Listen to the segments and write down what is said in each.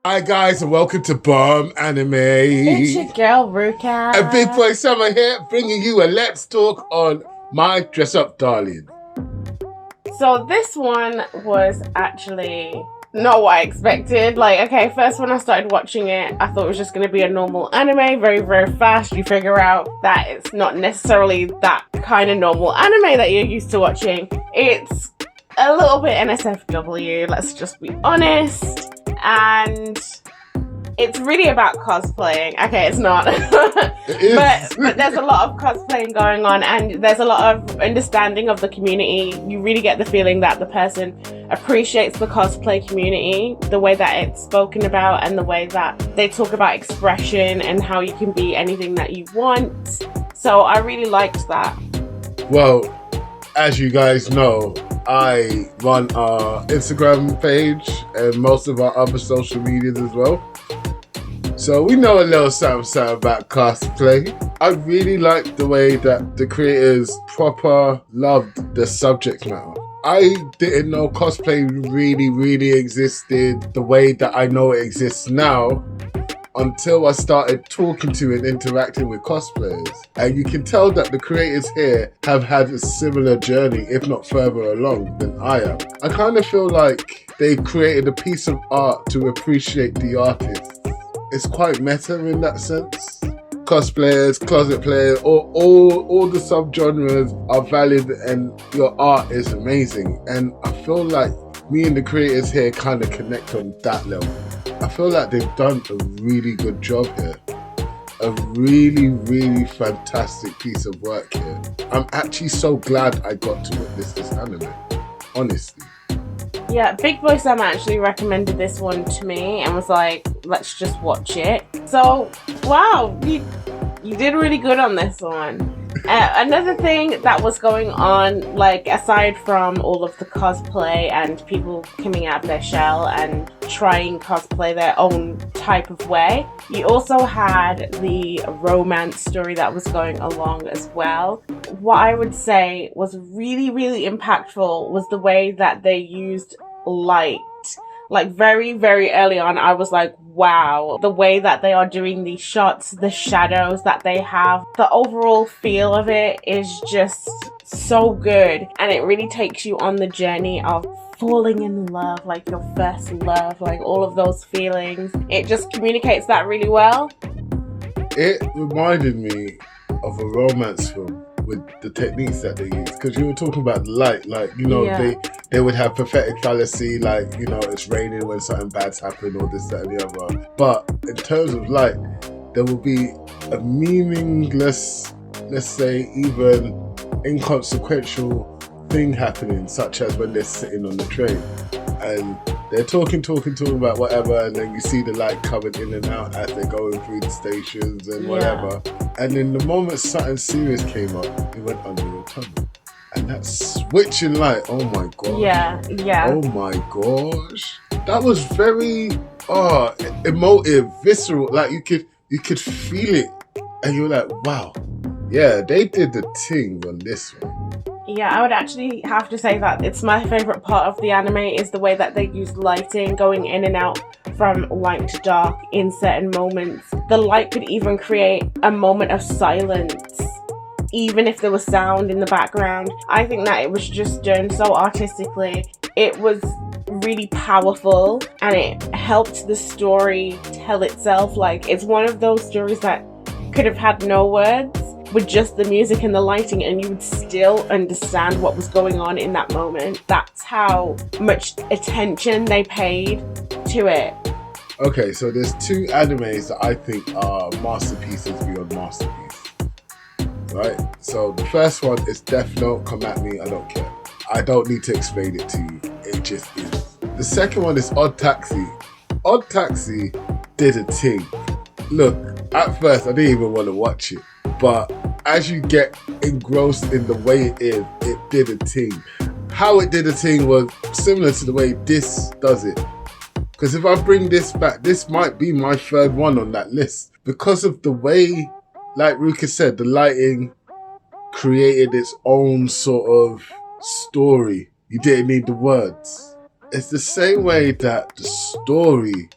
Hi guys, and welcome to Bomb Anime. It's your girl Ruka. And Big Boy Summer here, bringing you a Let's Talk on My Dress Up Darling. So this one was actually not what I expected. First when I started watching it, I thought it was just going to be a normal anime, very, very fast. You figure out that it's not necessarily that kind of normal anime that you're used to watching. It's a little bit NSFW, let's just be honest. And it's really about cosplaying. Okay, it's not. It is. but there's a lot of cosplaying going on, and there's a lot of understanding of the community. You really get the feeling that the person appreciates the cosplay community, the way that it's spoken about, and the way that they talk about expression and how you can be anything that you want. So I really liked that. Well, as you guys know, I run our Instagram page and most of our other social medias as well. So we know a little something about cosplay. I really like the way that the creators proper loved the subject matter. I didn't know cosplay really existed the way that I know it exists now until I started talking to and interacting with cosplayers. And you can tell that the creators here have had a similar journey, if not further along than I am. I kind of feel like they've created a piece of art to appreciate the artist. It's quite meta in that sense. Cosplayers, closet players, all the subgenres are valid and your art is amazing. And I feel like me and the creators here kind of connect on that level. I feel like they've done a really good job here. A really fantastic piece of work here. I'm actually so glad I got to witness this anime, honestly. Yeah, Big Boy Sam actually recommended this one to me and was like, let's just watch it. So, wow, you did really good on this one. Another thing that was going on, like aside from all of the cosplay and people coming out of their shell and trying cosplay their own type of way, you also had the romance story that was going along as well. What I would say was really impactful was the way that they used light. Like very early on, I was like, wow, the way that they are doing these shots, the shadows that they have, the overall feel of it is just so good. And it really takes you on the journey of falling in love, like your first love, like all of those feelings. It just communicates that really well. It reminded me of a romance film with the techniques that they use, because you were talking about the light, they would have prophetic fallacy, it's raining when something bad's happened, or this, that, and the other. But in terms of light, there will be a meaningless, let's say even inconsequential thing happening, such as when they're sitting on the train and they're talking about whatever, and then you see the light coming in and out as they're going through the stations and whatever. And in the moment something serious came up, it went under your tunnel. And that switching light, oh my god. Yeah. Oh my gosh. That was very emotive, visceral. Like you could feel it. And you're like, wow. Yeah, they did the thing on this one. Yeah, I would actually have to say that it's my favorite part of the anime is the way that they use lighting, going in and out from light to dark in certain moments. The light could even create a moment of silence, even if there was sound in the background. I think that it was just done so artistically. It was really powerful and it helped the story tell itself. Like, it's one of those stories that could have had no words, with just the music and the lighting, and you would still understand what was going on in that moment. That's how much attention they paid to it. Okay, so there's two animes that I think are masterpieces beyond masterpiece. Right? So the first one is Death Note, come at me, I don't care. I don't need to explain it to you. It just is. The second one is Odd Taxi. Odd Taxi did a thing. Look, at first I didn't even want to watch it, but as you get engrossed in the way it is, it did a thing. How it did a thing was similar to the way this does it. Because if I bring this back, this might be my third one on that list. Because of the way, like Ruka said, the lighting created its own sort of story. You didn't need the words. It's the same way that the story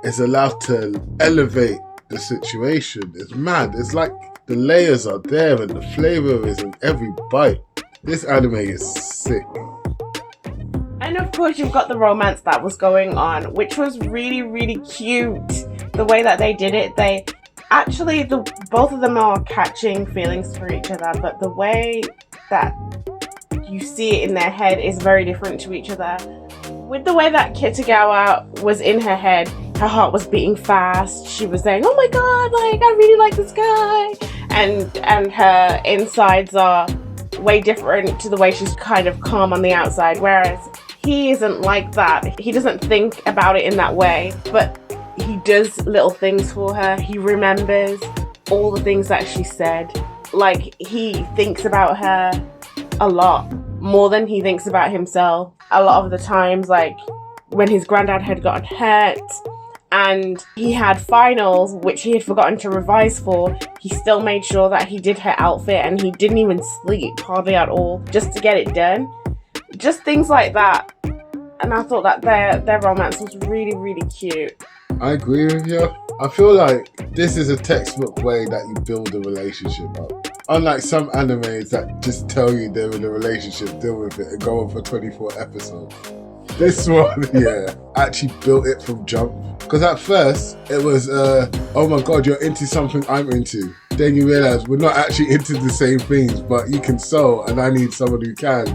is allowed to elevate the situation. It's mad. It's like the layers are there and the flavor is in every bite. This anime is sick. And of course you've got the romance that was going on, which was really, really cute. The way that they did it, both of them are catching feelings for each other, but the way that you see it in their head is very different to each other. With the way that Kitegawa was in her head, her heart was beating fast. She was saying, oh my god, like, I really like this guy. And her insides are way different to the way she's kind of calm on the outside, whereas he isn't like that. He doesn't think about it in that way, but he does little things for her. He remembers all the things that she said. Like, he thinks about her a lot more than he thinks about himself. A lot of the times, like when his granddad had gotten hurt and he had finals which he had forgotten to revise for, he still made sure that he did her outfit, and he didn't even sleep hardly at all just to get it done. Just things like that. And I thought that their romance was really, really cute. I agree with you. I feel like this is a textbook way that you build a relationship up. Unlike some animes that just tell you they're in a relationship, deal with it, and go on for 24 episodes. This one, actually built it from jump. Because at first, it was, oh my god, you're into something I'm into. Then you realise we're not actually into the same things, but you can sew and I need someone who can.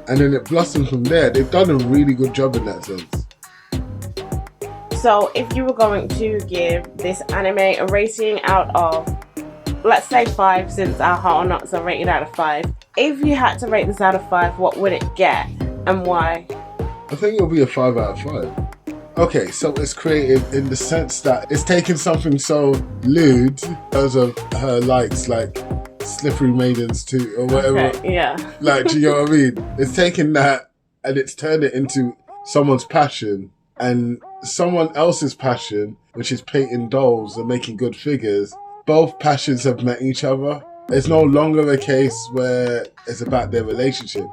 And then it blossomed from there. They've done a really good job in that sense. So if you were going to give this anime a rating out of, let's say 5, since our Hot or Nots are rated out of 5. If you had to rate this out of 5, what would it get and why? I think it'll be a 5 out of 5. Okay, so it's creative in the sense that it's taken something so lewd, those of her likes, like Slippery Maidens too, or whatever. Okay, yeah. Like, do you know what I mean? It's taken that and it's turned it into someone's passion, and someone else's passion, which is painting dolls and making good figures. Both passions have met each other. It's no longer a case where it's about their relationship.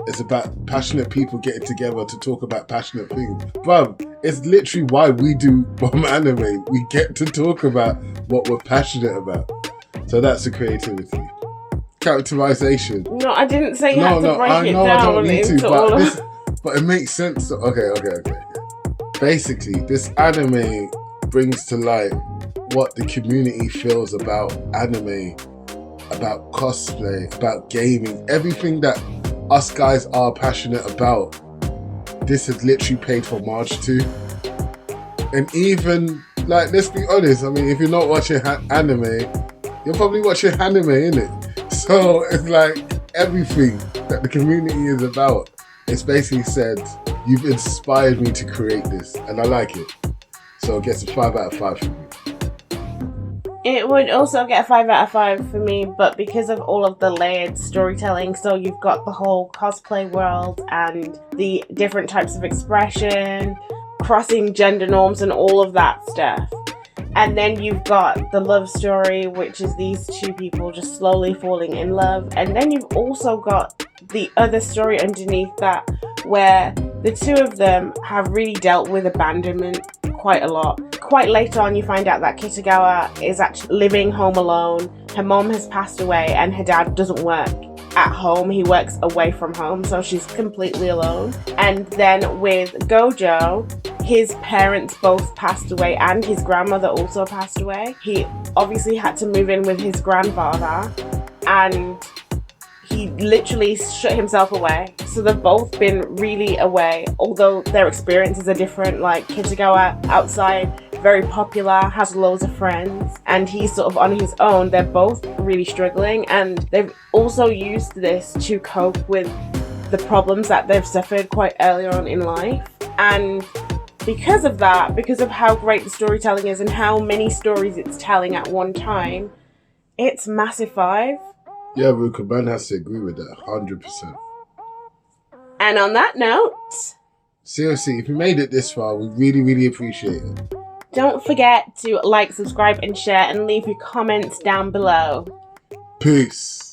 It's about passionate people getting together to talk about passionate things. Bruv, it's literally why we do Bomb Anime. We get to talk about what we're passionate about. So that's the creativity. Characterization. No, I didn't say you had to break it down. I don't need to, all but it makes sense. Okay. Basically, this anime brings to light what the community feels about anime, about cosplay, about gaming, everything that us guys are passionate about. This has literally paid homage to. And even, like, let's be honest, I mean, if you're not watching anime, you're probably watching anime, innit? So it's like everything that the community is about. It's basically said, you've inspired me to create this, and I like it. So it gets a 5 out of 5 for me. It would also get a 5 out of 5 for me, but because of all of the layered storytelling, so you've got the whole cosplay world and the different types of expression, crossing gender norms and all of that stuff. And then you've got the love story, which is these two people just slowly falling in love. And then you've also got the other story underneath that, where the two of them have really dealt with abandonment quite a lot. Quite late on, you find out that Kitegawa is actually living home alone. Her mom has passed away and her dad doesn't work at home. He works away from home, so she's completely alone. And then with Gojo, his parents both passed away and his grandmother also passed away. He obviously had to move in with his grandfather, and he literally shut himself away. So they've both been really away, although their experiences are different. Like Kitegawa outside, very popular, has loads of friends, and he's sort of on his own. They're both really struggling, and they've also used this to cope with the problems that they've suffered quite early on in life. And because of that, because of how great the storytelling is and how many stories it's telling at one time, it's massive 5. Yeah, Ruka, man has to agree with that 100%. And on that note, seriously, if you made it this far, we really, really appreciate it. Don't forget to like, subscribe, and share, and leave your comments down below. Peace.